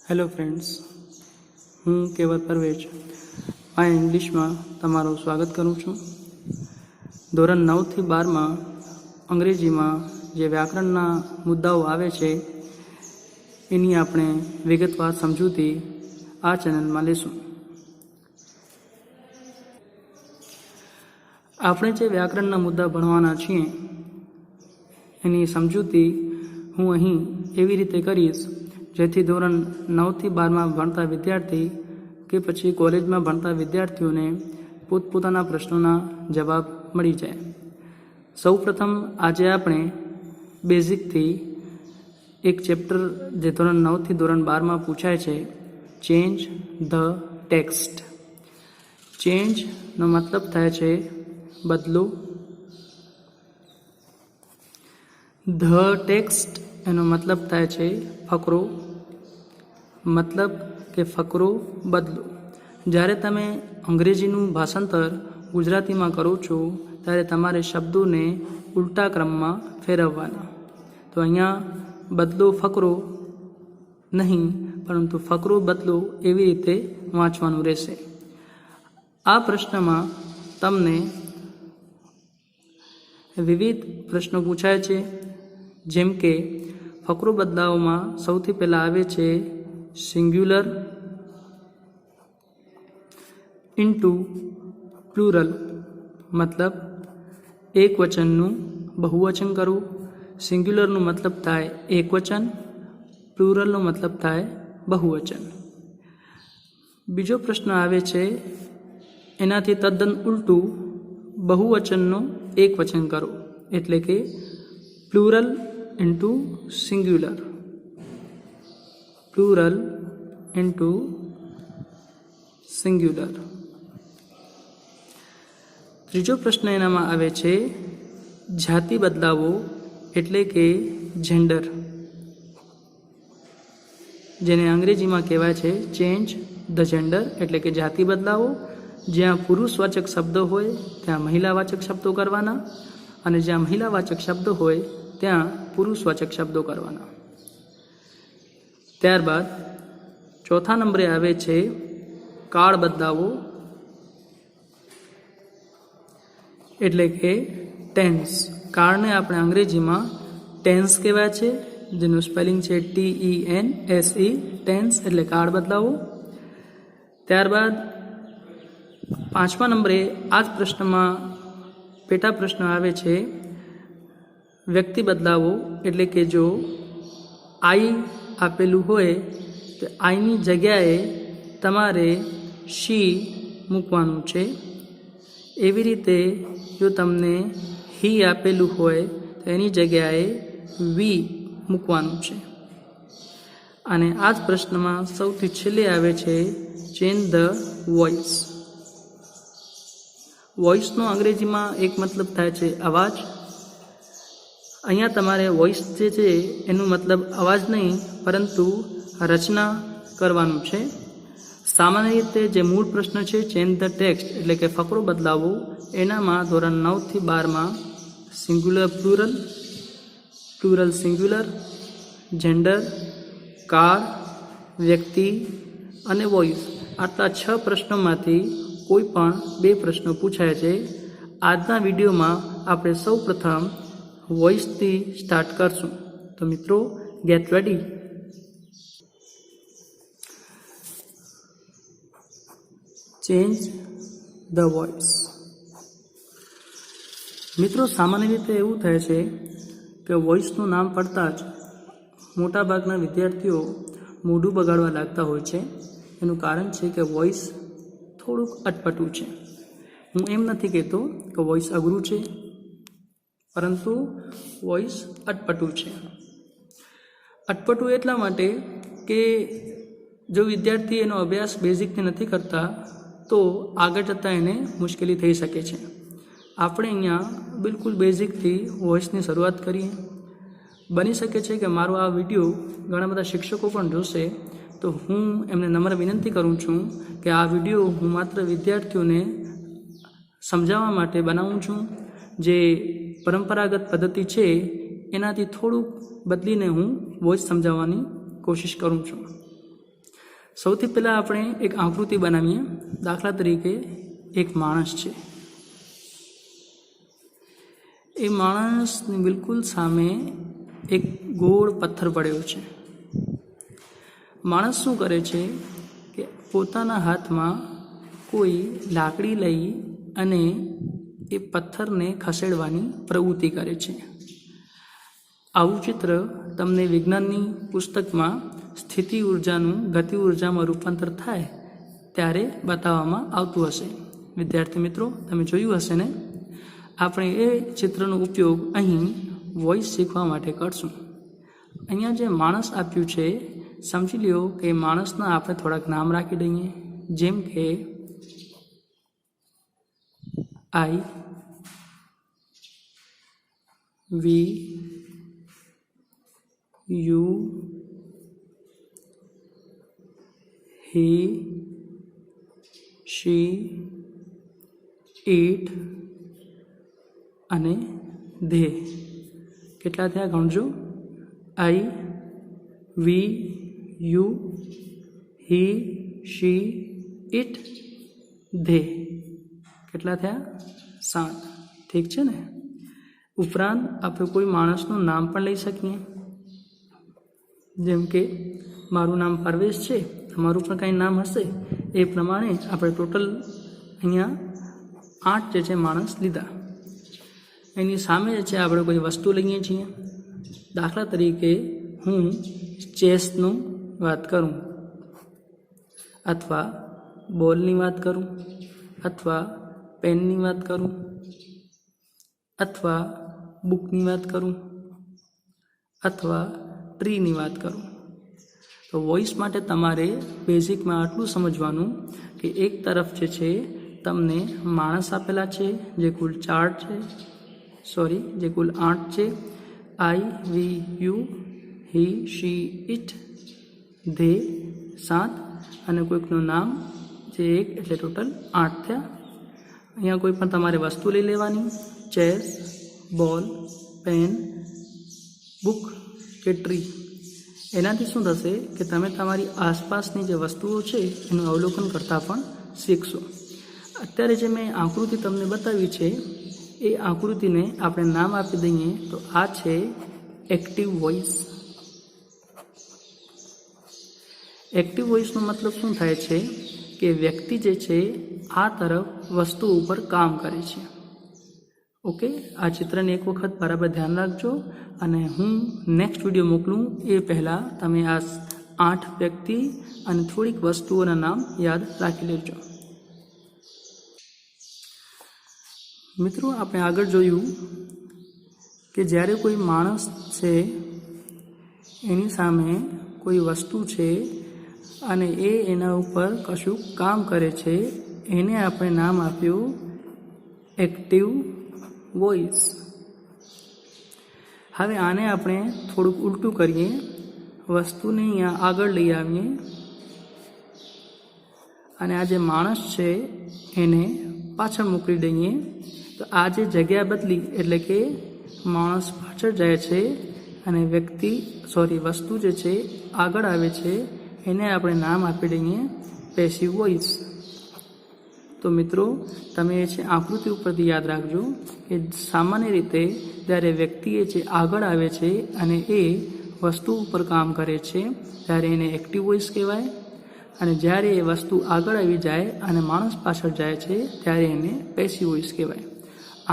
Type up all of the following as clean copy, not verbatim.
Hello friends, હું કેવલ પરવેજ આ ઇંગ્લિશમાં તમારું સ્વાગત કરું છું. ધોરણ 9થી 12માં અંગ્રેજીમાં જે વ્યાકરણના મુદ્દાઓ આવે છે એની આપણે વિગતવાર સમજૂતી આ ચેનલમાં લેશું. આપણે જે વ્યાકરણના મુદ્દા ભણવાના છીએ એની સમજૂતી હું અહીં એવી રીતે કરીશ જેથી ધોરણ 9થી 12માં ભણતા વિદ્યાર્થી કે પછી કોલેજમાં ભણતા વિદ્યાર્થીઓને પોતપોતાના પ્રશ્નોના જવાબ મળી જાય. સૌપ્રથમ આજે આપણે બેઝિકથી એક ચેપ્ટર જે ધોરણ 9થી ધોરણ 12માં પૂછાય છે, ચેન્જ ધ ટેક્સ્ટ. ચેન્જનો મતલબ થાય છે બદલો. ધ ટેક્સ્ટ એનો મતલબ થાય છે ફકરો. મતલબ કે ફકરો બદલો. જ્યારે તમે અંગ્રેજીનું ભાષાંતર ગુજરાતીમાં કરો છો ત્યારે તમારે શબ્દોને ઉલટા ક્રમમાં ફેરવવાના. તો અહીંયા બદલો ફકરો નહીં, પરંતુ ફકરો બદલો એવી રીતે વાંચવાનું રહેશે. આ પ્રશ્નમાં તમને વિવિધ પ્રશ્નો પૂછાય છે, જેમ કે ફકરો બદલાવમાં સૌથી પહેલાં આવે છે સિંગ્યુલર ઇન્ટુ પ્લુરલ. મતલબ એક વચનનું બહુવચન કરવું. સિંગ્યુલરનું મતલબ થાય એક વચન, પ્લુરલનો મતલબ થાય બહુવચન. બીજો પ્રશ્ન આવે છે એનાથી તદ્દન ઉલટું, બહુવચનનું એક વચન કરો, એટલે કે plural into singular. Plural into singular. ત્રીજો પ્રશ્ન એનામાં આવે છે જાતિ બદલાવો, એટલે કે જેન્ડર, જેને અંગ્રેજીમાં કહેવાય છે ચેન્જ ધ જેન્ડર, એટલે કે જાતિ બદલાવો. જ્યાં પુરુષવાચક શબ્દ હોય ત્યાં મહિલાવાચક શબ્દો કરવાના, અને જ્યાં મહિલાવાચક શબ્દ હોય ત્યાં પુરુષવાચક શબ્દો કરવાના. ત્યારબાદ ચોથા નંબરે આવે છે કાળ બદલાવો, એટલે કે ટેન્સ. કાળને આપણે અંગ્રેજીમાં ટેન્સ કહેવાય છે, જેનું સ્પેલિંગ છે TENSE, ટેન્સ એટલે કાળ બદલાવો. ત્યારબાદ પાંચમા નંબરે આ જ પ્રશ્નમાં પેટા પ્રશ્ન આવે છે વ્યક્તિ બદલાવો, એટલે કે જો આઈ આપેલું હોય તો આઈની જગ્યાએ તમારે શી મૂકવાનું છે. એવી રીતે જો તમને હી આપેલું હોય તો એની જગ્યાએ વી મૂકવાનું છે. અને આ જ પ્રશ્નમાં સૌથી છેલ્લે આવે છે ચેન્જ ધ વોઇસ. વોઇસનો અંગ્રેજીમાં એક મતલબ થાય છે અવાજ. અહીંયા તમારે વોઇસ જે છે એનું મતલબ અવાજ નહીં, પરંતુ રચના કરવાનું છે. સામાન્ય રીતે જે મૂળ પ્રશ્ન છે ચેન્જ ધ ટેક્સ્ટ, એટલે કે ફકરો બદલાવો, એનામાં ધોરણ 9થી 12માં singular plural, plural singular, gender, કાળ, વ્યક્તિ અને વોઇસ, આટલા 6 પ્રશ્નોમાંથી કોઈ પણ 2 પ્રશ્નો પૂછાય છે. આજના વિડીયોમાં આપણે સૌ પ્રથમ વોઇસથી સ્ટાર્ટ કરશું. તો મિત્રો, gate ready. Change the voice. મિત્રો, સામાન્ય રીતે એવું થાય છે કે વોઇસનું નામ પડતા જ મોટાભાગના વિદ્યાર્થીઓ મોઢું બગાડવા લાગતા હોય છે. એનું કારણ છે કે વોઇસ થોડુંક અટપટું છે. હું એમ નથી કહેતો કે વોઇસ અઘરું છે, પરંતુ વોઇસ અટપટું છે. અટપટું એટલા માટે કે જો વિદ્યાર્થી એનો અભ્યાસ બેઝિકથી નથી કરતા તો આગળ જતાં એને મુશ્કેલી થઈ શકે છે. આપણે અહીંયા બિલકુલ બેઝિકથી વોઇસની શરૂઆત કરીએ. બની શકે છે કે મારો આ વિડીયો ઘણા બધા શિક્ષકો પણ જોશે, તો હું એમને નમ્ર વિનંતી કરું છું કે આ વિડીયો હું માત્ર વિદ્યાર્થીઓને સમજાવવા માટે બનાવું છું. જે પરંપરાગત પદ્ધતિ છે એનાથી થોડુંક બદલીને હું વોઇસ સમજાવવાની કોશિશ કરું છું. સૌથી પહેલાં આપણે એક આકૃતિ બનાવીએ. દાખલા તરીકે એક માણસ છે. એ માણસની બિલકુલ સામે એક ગોળ પથ્થર પડ્યો છે. માણસ શું કરે છે કે પોતાના હાથમાં કોઈ લાકડી લઈ અને એ પથ્થરને ખસેડવાની પ્રવૃત્તિ કરે છે. આવું ચિત્ર તમને વિજ્ઞાનની પુસ્તકમાં સ્થિતિ ઉર્જાનું ગતિ ઉર્જામાં રૂપાંતર થાય ત્યારે બતાવવામાં આવતું હશે. વિદ્યાર્થી મિત્રો, તમે જોયું હશે ને? આપણે એ ચિત્રનો ઉપયોગ અહીં વોઇસ શીખવા માટે કરશું. અહીંયા જે માણસ આપ્યું છે, સમજી લ્યો કે માણસના આપણે થોડાક નામ રાખી દઈએ, જેમ કે I, V, U, he, she, it અને they. કેટલા થયા ગણજો? I, V, U, he, she, it, they. કેટલા થયા? 7. ઠીક છે ને? ઉપરાંત આપણે કોઈ માણસનું નામ પણ લઈ શકીએ. જેમ કે મારું નામ પરવેશ છે, તમારું પણ કંઈ નામ હશે. એ પ્રમાણે આપણે ટોટલ અહીંયા 8 જે છે માણસ લીધા. એની સામે જે છે આપણે કોઈ વસ્તુ લઈએ છીએ. દાખલા તરીકે હું ચેસનું વાત કરું, અથવા બોલની વાત કરું, અથવા પેનની વાત કરું, અથવા બુકની વાત કરું, અથવા ટ્રીની વાત કરું. તો વોઇસ માટે તમારે બેઝિકમાં આટલું સમજવાનું કે એક તરફ જે છે તમને માણસ આપેલા છે જે કુલ 8 છે. I, V, U, he, she, it, they 7 અને કોઈકનું નામ જે 1 એટલે ટોટલ 8 થયા. અહીંયા કોઈ પણ તમારે વસ્તુ લઈ લેવાની, ચેસ, બોલ, પેન, બુક કે ટ્રી. એનાથી શું થશે કે તમે તમારી આસપાસની જે વસ્તુઓ છે એનું અવલોકન કરતાં પણ શીખશો. અત્યારે જે મેં આકૃતિ તમને બતાવી છે એ આકૃતિને આપણે નામ આપી દઈએ તો આ છે એક્ટિવ વોઇસ. એક્ટિવ વોઇસનો મતલબ શું થાય છે કે વ્યક્તિ જે છે આ તરફ વસ્તુ ઉપર કામ કરે છે. ઓકે, આ ચિત્રને એક વખત બરાબર ધ્યાન રાખજો અને હું નેક્સ્ટ વિડીયો મોકલું એ પહેલાં તમે આ 8 વ્યક્તિ અને થોડીક વસ્તુઓના નામ યાદ રાખી લેજો. મિત્રો, આપણે આગળ જોયું કે જ્યારે કોઈ માણસ છે એની સામે કોઈ વસ્તુ છે અને એ એના ઉપર કશું કામ કરે છે, એને આપણે નામ આપ્યું એક્ટિવ વોઇસ. હવે આને આપણે થોડુંક ઉલટું કરીએ, વસ્તુને અહીંયા આગળ લઈ આવીએ અને આ જે માણસ છે એને પાછળ મોકલી દઈએ. તો આ જે જગ્યા બદલી એટલે કે માણસ પાછળ જાય છે અને વસ્તુ જે છે આગળ આવે છે, એને આપણે નામ આપી દઈએ પેસિવ વોઇસ. તો મિત્રો, તમે છે આકૃતિ ઉપરથી યાદ રાખજો કે સામાન્ય રીતે જ્યારે વ્યક્તિ જે આગળ આવે છે અને એ વસ્તુ ઉપર કામ કરે છે ત્યારે એને એક્ટિવ વોઇસ કહેવાય, અને જ્યારે એ વસ્તુ આગળ આવી જાય અને માણસ પાછળ જાય છે ત્યારે એને પેસિવ વોઇસ કહેવાય.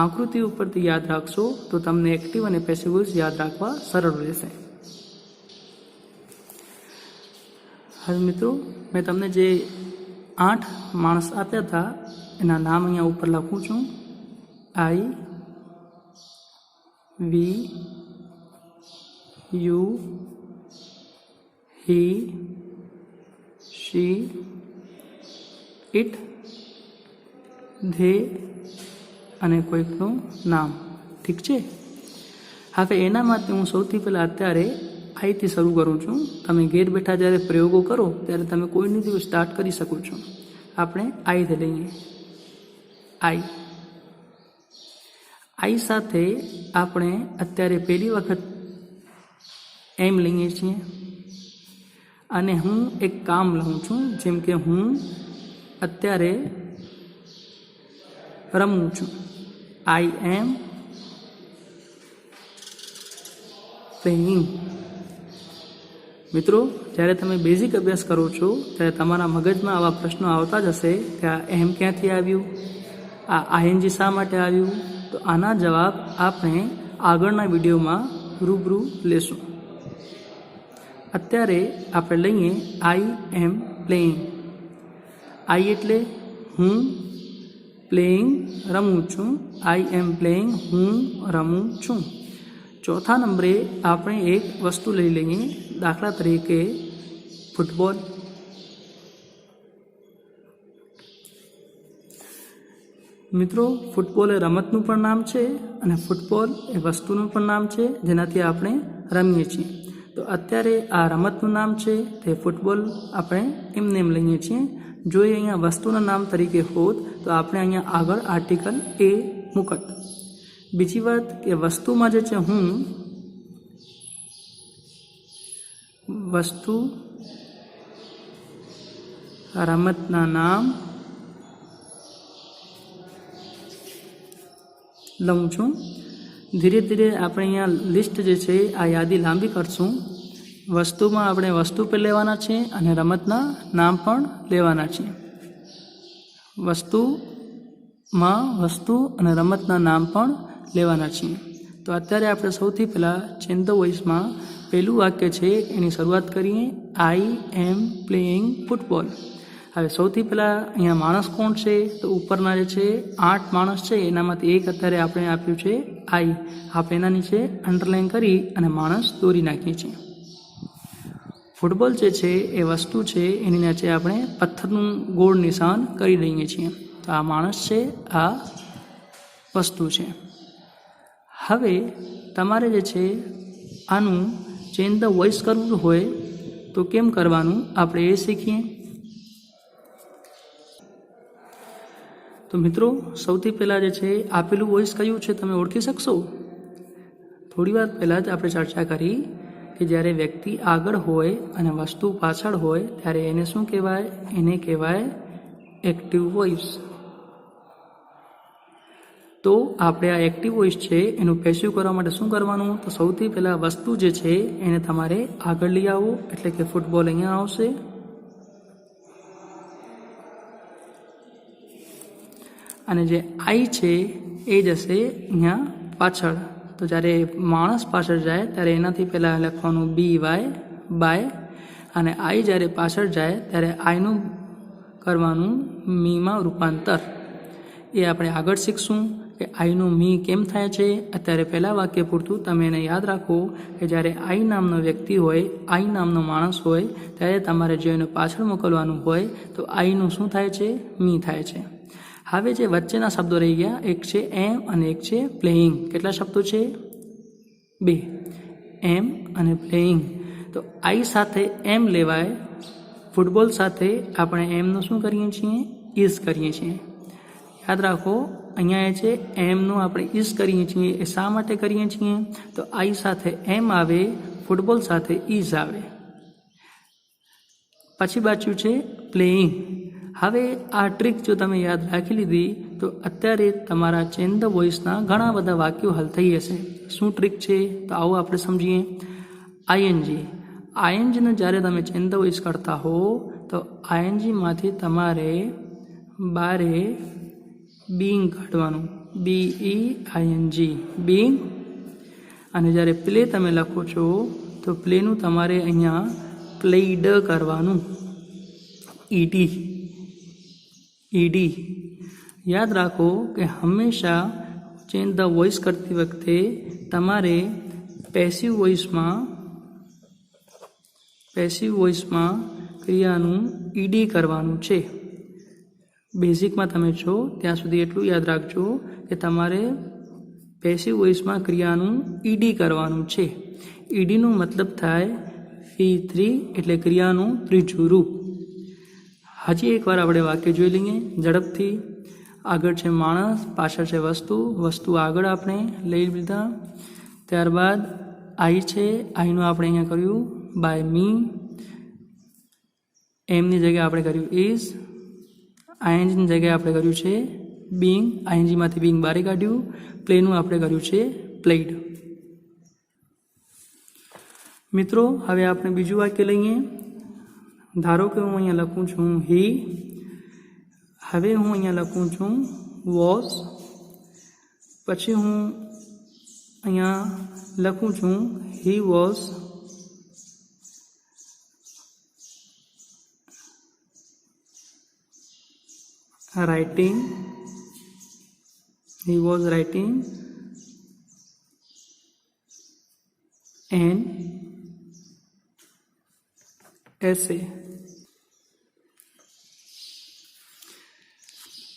આકૃતિ ઉપરથી યાદ રાખશો તો તમને એક્ટિવ અને પેસિવ વોઇસ યાદ રાખવા સરળ રહેશે. હવે મિત્રો, મેં તમને જે 8 માણસ આપ્યા હતા એના નામ અહીંયા ઉપર લખું છું. I, V, U, he, she, it, they અને કોઈકનું નામ. ઠીક છે? હવે એના માટે હું સૌથી પહેલાં અત્યારે આઈથી શરૂ કરું છું. તમે ઘેર બેઠા જ્યારે પ્રયોગો કરો ત્યારે તમે કોઈની સ્ટાર્ટ કરી શકો છો. આપણે આઈથી લઈએ. આઈ સાથે આપણે અત્યારે પહેલી વખત એમ લઈએ છીએ. અને હું એક કામ લઉં છું, જેમ કે હું અત્યારે રમું છું. આઈ એમ પ્લેઇંગ. મિત્રો, જ્યારે તમે બેઝિક અભ્યાસ કરો છો ત્યારે તમારા મગજમાં આવા પ્રશ્નો આવતા જ હશે કે આ એમ ક્યાંથી આવ્યું, આ આઈએનજી શા માટે આવ્યું. તો આના જવાબ આપણે આગળના વિડીયોમાં રૂબરૂ લેશું. અત્યારે આપણે લઈએ આઈ એમ પ્લેઇંગ. આઈ એટલે હું, પ્લેઇંગ રમું છું. આઈ એમ પ્લેઇંગ હું રમું છું. ચોથા નંબરે આપણે એક વસ્તુ લઈ લઈએ, દાખલા તરીકે ફૂટબોલ. મિત્રો, ફૂટબોલ એ રમતનું પણ નામ છે અને ફૂટબોલ એ વસ્તુનું પણ નામ છે જેનાથી આપણે રમીએ છીએ. તો અત્યારે આ રમતનું નામ છે તે ફૂટબોલ આપણે એમને એમ લઈએ છીએ. જો એ અહીંયા વસ્તુના નામ તરીકે હોત તો આપણે અહીંયા આગળ આર્ટિકલ એ મૂકત. બીજી વાત કે વસ્તુમાં જે છે હું, વસ્તુ રમતના નામ લઉં છું. ધીરે ધીરે આપણે અહીંયા લિસ્ટ જે છે આ યાદી લાંબી કરશું. વસ્તુમાં આપણે વસ્તુ પણ લેવાના છે અને રમતના નામ પણ લેવાના છે. વસ્તુમાં વસ્તુ અને રમતના નામ પણ લેવાના છીએ. તો અત્યારે આપણે સૌથી પહેલાં ચેન્જ ધ વોઇસમાં પહેલું વાક્ય છે એની શરૂઆત કરીએ. આઈ એમ પ્લેઇંગ ફૂટબોલ. હવે સૌથી પહેલાં અહીંયા માણસ કોણ છે? તો ઉપરના જે છે 8 માણસ છે એનામાંથી એક અત્યારે આપણે આપ્યું છે આઈ. આપણે એના નીચે અંડરલાઇન કરી અને માણસ દોરી નાખીએ છીએ. ફૂટબોલ જે છે એ વસ્તુ છે, એની નીચે આપણે પથ્થરનું ગોળ નિશાન કરી દઈએ છીએ. તો આ માણસ છે, આ વસ્તુ છે. હવે તમારે જે છે આનું ચેન્જ ધ વોઇસ કરવું હોય તો કેમ કરવાનું આપણે એ શીખીએ. તો મિત્રો, સૌથી પહેલાં જે છે આપેલું વોઇસ કયું છે તમે ઓળખી શકશો? થોડી વાર પહેલાં જ આપણે ચર્ચા કરી કે જ્યારે વ્યક્તિ આગળ હોય અને વસ્તુ પાછળ હોય ત્યારે એને શું કહેવાય? એને કહેવાય એક્ટિવ વોઇસ. તો આપણે આ એક્ટિવ વોઇસ છે એનું પેસિવ કરવા માટે શું કરવાનું? તો સૌથી પહેલાં વસ્તુ જે છે એને તમારે આગળ લઈ આવો, એટલે કે ફૂટબોલ અહીંયા આવશે. અને જે આઈ છે એ જશે અહીંયા પાછળ. તો જ્યારે માણસ પાછળ જાય ત્યારે એનાથી પહેલાં લખવાનું બી વાય, બાય. અને આઈ જ્યારે પાછળ જાય ત્યારે આઈનું કરવાનું મીમાં રૂપાંતર. એ આપણે આગળ શીખશું કે આઈનું મી કેમ થાય છે. અત્યારે પહેલાં વાક્ય પૂરતું તમે એને યાદ રાખો કે જ્યારે આઈ નામનો વ્યક્તિ હોય, આઈ નામનો માણસ હોય ત્યારે તમારે જો એને પાછળ મોકલવાનું હોય તો આઈનું શું થાય છે? મી થાય છે. હવે જે વચ્ચેના શબ્દો રહી ગયા, એક છે એમ અને એક છે પ્લેઇંગ. કેટલા શબ્દો છે? 2. એમ અને પ્લેઇંગ. તો આઈ સાથે એમ લેવાય. ફૂટબોલ સાથે આપણે એમનું શું કરીએ છીએ? ઇઝ કરીએ છીએ. યાદ રાખો, અહીંયા એ છે એમનું આપણે ઇઝ કરીએ છીએ. એ શા માટે કરીએ છીએ? તો આઈ સાથે એમ આવે, ફૂટબોલ સાથે ઇઝ આવે. પછી બાજુ છે પ્લેઇંગ. હવે આ ટ્રીક જો તમે યાદ રાખી લીધી તો અત્યારે તમારા ચેન્જ ધ વોઇસના ઘણા બધા વાક્યો હલ થઈ જશે. શું ટ્રીક છે? તો આવો આપણે સમજીએ. આઈએનજી. આઈએનજીને જ્યારે તમે ચેન્જ ધ વોઇસ કરતા હો તો આઈએનજીમાંથી તમારે બારે બીંગ કાઢવાનું. BEING, being. અને જ્યારે પ્લે તમે લખો છો તો પ્લેનું તમારે અહીંયા પ્લેઇડ કરવાનું. ED. યાદ રાખો કે હંમેશા ચેન્જ ધ વોઇસ કરતી વખતે તમારે પેસિવ વોઇસમાં ક્રિયાનું ED કરવાનું છે. બેઝિકમાં તમે છો ત્યાં સુધી એટલું યાદ રાખજો કે તમારે પેસિવ વોઇસમાં ક્રિયાનું ED કરવાનું છે. EDનું મતલબ થાય V3, એટલે ક્રિયાનું ત્રીજું રૂપ. હજી એકવાર આપણે વાક્ય જોઈ લઈએ ઝડપથી. આગળ છે માણસ, પાછળ છે વસ્તુ આગળ આપણે લઈ લીધા. ત્યારબાદ આઈ છે, આઈનું આપણે અહીંયા કર્યું બાય મી. એમની જગ્યાએ આપણે કર્યું ઇઝ, આઈએનજીની જગ્યાએ આપણે કર્યું છે બીંગ, આઈએનજીમાંથી બીંગ બહાર કાઢ્યું, પ્લેનું આપણે કર્યું છે પ્લેડ. મિત્રો હવે આપણે બીજું વાક્ય લઈએ. ધારો કે હું અહીંયા લખું છું હી, હવે હું અહીંયા લખું છું વોઝ, પછી હું અહીંયા લખું છું he was writing, he was writing an essay.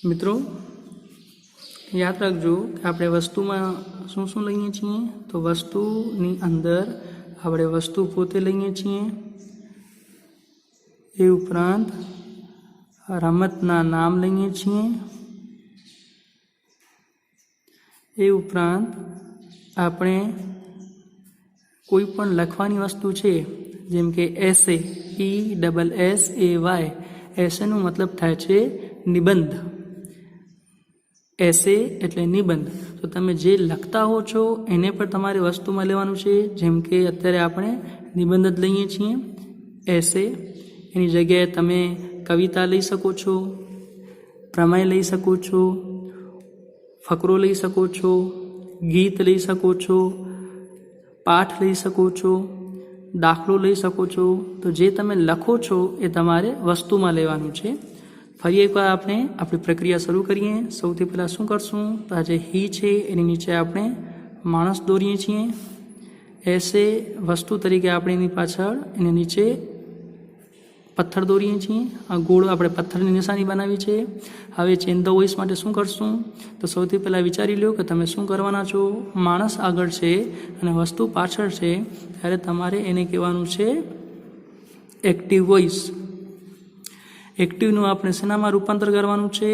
મિત્રો યાદ રાખજો કે આપણે વસ્તુમાં શું શું લઈએ છીએ. તો વસ્તુની અંદર આપણે વસ્તુ પોતે લઈએ છીએ, એ ઉપરાંત રમતના નામ લઈએ છીએ, એ ઉપરાંત આપણે કોઈ પણ લખવાની વસ્તુ છે, જેમ કે એસે, ESSAY, એસેનો મતલબ થાય છે નિબંધ. એસે એટલે નિબંધ. તો તમે જે લખતા હો છો એને પણ તમારે વસ્તુમાં લેવાનું છે. જેમ કે અત્યારે આપણે નિબંધ જ લઈએ છીએ એસે, એની જગ્યાએ તમે કવિતા લઈ શકો છો, પ્રમેય લઈ શકો છો, ફકરો લઈ શકો છો, ગીત લઈ શકો છો, પાઠ લઈ શકો છો, દાખલો લઈ શકો છો. તો જે તમે લખો છો એ તમારે વસ્તુમાં લેવાનું છે. ફરી એકવાર આપણે આપણી પ્રક્રિયા શરૂ કરીએ. સૌથી પહેલાં શું કરશું, તો આ જે હી છે એની નીચે આપણે માણસ દોરીએ છીએ. એસે વસ્તુ તરીકે આપણે એની પાછળ એની નીચે પથ્થર દોરીએ છીએ. આ ગોળ આપણે પથ્થરની નિશાની બનાવી છે. હવે ચેન્જ ધ વોઇસ માટે શું કરશું, તો સૌથી પહેલાં વિચારી લો કે તમે શું કરવાના છો. માણસ આગળ છે અને વસ્તુ પાછળ છે, ત્યારે તમારે એને કહેવાનું છે એક્ટિવ વોઇસ. એક્ટિવનું આપણે શેનામાં રૂપાંતર કરવાનું છે,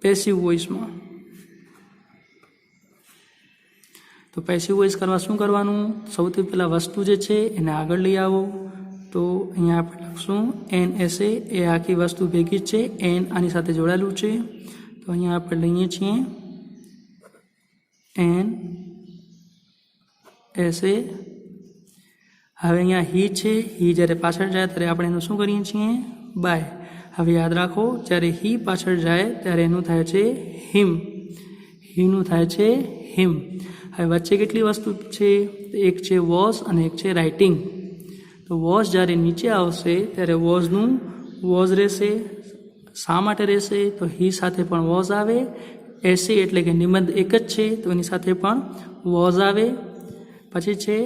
પેસિવ વોઇસમાં. તો પેસિવ વોઇસ કરવા શું કરવાનું, સૌથી પહેલાં વસ્તુ જે છે એને આગળ લઈ આવો. તો અહીંયા આપણે લખશું NSA, એ આખી વસ્તુ ભેગી જ છે, એન આની સાથે જોડાયેલું છે. તો અહીંયા આપણે લઈએ છીએ NSA. હવે અહીંયા હી છે, હી જ્યારે પાછળ જાય ત્યારે આપણે એનું શું કરીએ છીએ, બાય. હવે યાદ રાખો, જ્યારે હી પાછળ જાય ત્યારે એનું થાય છે હિમ, હીનું થાય છે હિમ. હવે વચ્ચે કેટલી વસ્તુ છે, એક છે વોઝ અને એક છે રાઇટિંગ. તો વોઝ જ્યારે નીચે આવશે ત્યારે વોઝનું વોઝ રહેશે. શા માટે રહેશે, તો હી સાથે પણ વોઝ આવે. એસે એટલે કે નિબંધ એક જ છે, તો એની સાથે પણ વોઝ આવે. પછી છે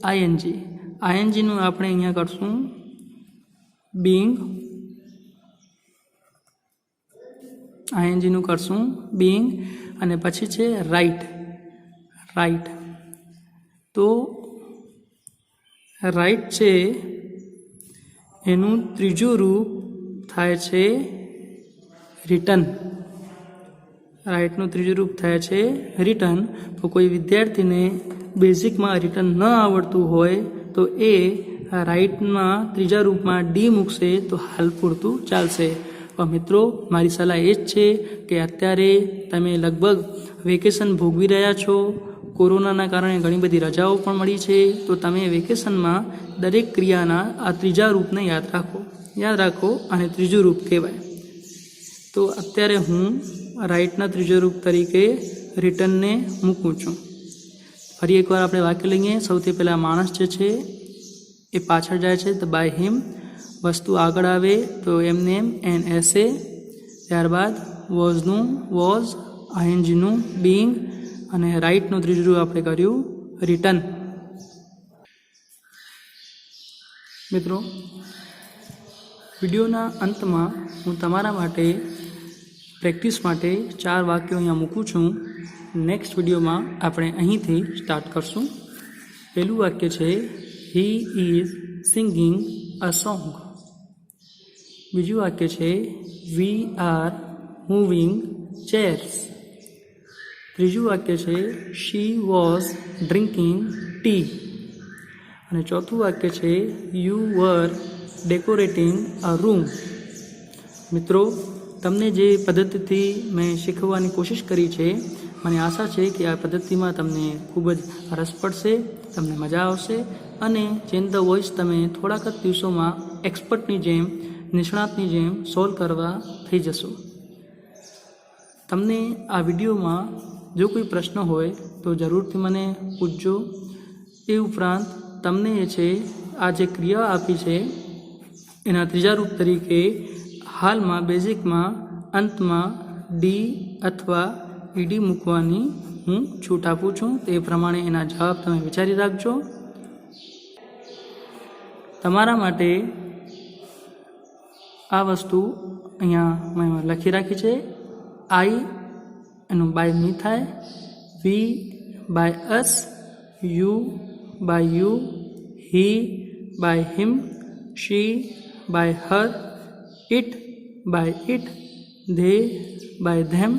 આઈએનજી. આઈએનજીનું આપણે અહીંયા કરશું બીંગ, આઈએનજીનું કરશું બીંગ. અને પછી છે રાઇટ, રાઇટ. તો રાઇટ છે એનું ત્રીજું રૂપ થાય છે રિટન. રાઇટનું ત્રીજું રૂપ થાય છે રિટન. તો કોઈ વિદ્યાર્થીને બેઝિકમાં રિટન ન આવડતું હોય તો એ રાઇટના ત્રીજા રૂપમાં ડી મૂકશે તો હાલ પૂરતું ચાલશે. પણ મિત્રો મારી સલાહ એ જ છે કે અત્યારે તમે લગભગ વેકેશન ભોગવી રહ્યા છો. કોરોનાના કારણે ઘણી બધી રજાઓ પણ મળી છે. તો તમે વેકેશનમાં દરેક ક્રિયાના આ ત્રીજા રૂપને યાદ રાખો અને ત્રીજું રૂપ કહેવાય. તો અત્યારે હું રાઇટના ત્રીજા રૂપ તરીકે રિટનને મૂકું છું. ફરી એકવાર આપણે વાક્ય લઈએ. સૌથી પહેલાં માણસ જે છે એ પાછળ જાય છે, તો બાય હિમ. વસ્તુ આગળ આવે તો એમને એન એસે. ત્યારબાદ વોઝનું વોઝ, આઈએનજીનું બીંગ અને રાઇટનું ત્રીજું રૂપ આપણે કર્યું રિટન. મિત્રો વિડીયોના અંતમાં હું તમારા માટે પ્રેક્ટિસ માટે 4 વાક્યો અહીંયા મૂકું છું. નેક્સ્ટ વિડીયોમાં આપણે અહીંથી સ્ટાર્ટ કરશું. પહેલું વાક્ય છે he is singing a song. બીજું વાક્ય છે વી આર મૂવિંગ ચેર્સ. ત્રીજું વાક્ય છે શી વોઝ ડ્રિંકિંગ ટી. અને ચોથું વાક્ય છે you var decorating a room. મિત્રો, તમને જે પદ્ધતિથી મેં શીખવવાની કોશિશ કરી છે, મને આશા છે કે આ પદ્ધતિમાં તમને ખૂબ જ રસ પડશે, તમને મજા આવશે અને ચેન્જ ધ વોઇસ તમે થોડાક જ દિવસોમાં એક્સપર્ટની જેમ, નિષ્ણાતની જેમ સોલ્વ કરવા થઈ જશો. તમને આ વિડીયોમાં જો કોઈ પ્રશ્ન હોય તો જરૂરથી મને પૂછજો. એ ઉપરાંત તમને એ છે આ જે ક્રિયા આપી છે એના ત્રીજા રૂપ તરીકે હાલમાં બેઝિકમાં અંતમાં ડી અથવા ઈડી મૂકવાની હું છૂટ આપું છું. તે પ્રમાણે એના જવાબ તમે વિચારી રાખજો. તમારા માટે આ વસ્તુ અહીંયા મેં લખી રાખી છે. આઈ એનું બાય મી થાય, we by us, you by you, he by him, she by her, it by it, they by them.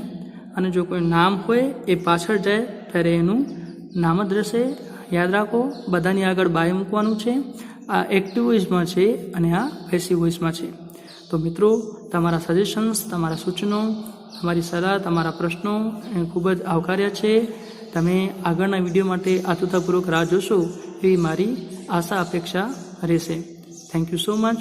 અને જો કોઈ નામ હોય એ પાછળ જાય ત્યારે એનું નામ જ રહેશે. યાદ રાખો, બધાની આગળ બાય મૂકવાનું છે. આ એક્ટિવ વોઇસમાં છે અને આ પેસિવ વોઇસમાં છે. તો મિત્રો, તમારા સજેશન્સ, તમારા સૂચનો, તમારી સલાહ, તમારા પ્રશ્નો એ ખૂબ જ આવકાર્ય છે. તમે આગળના વિડીયો માટે આતુરતાપૂર્વક રાહ જોશો એવી મારી આશા અપેક્ષા રહેશે. Thank you so much.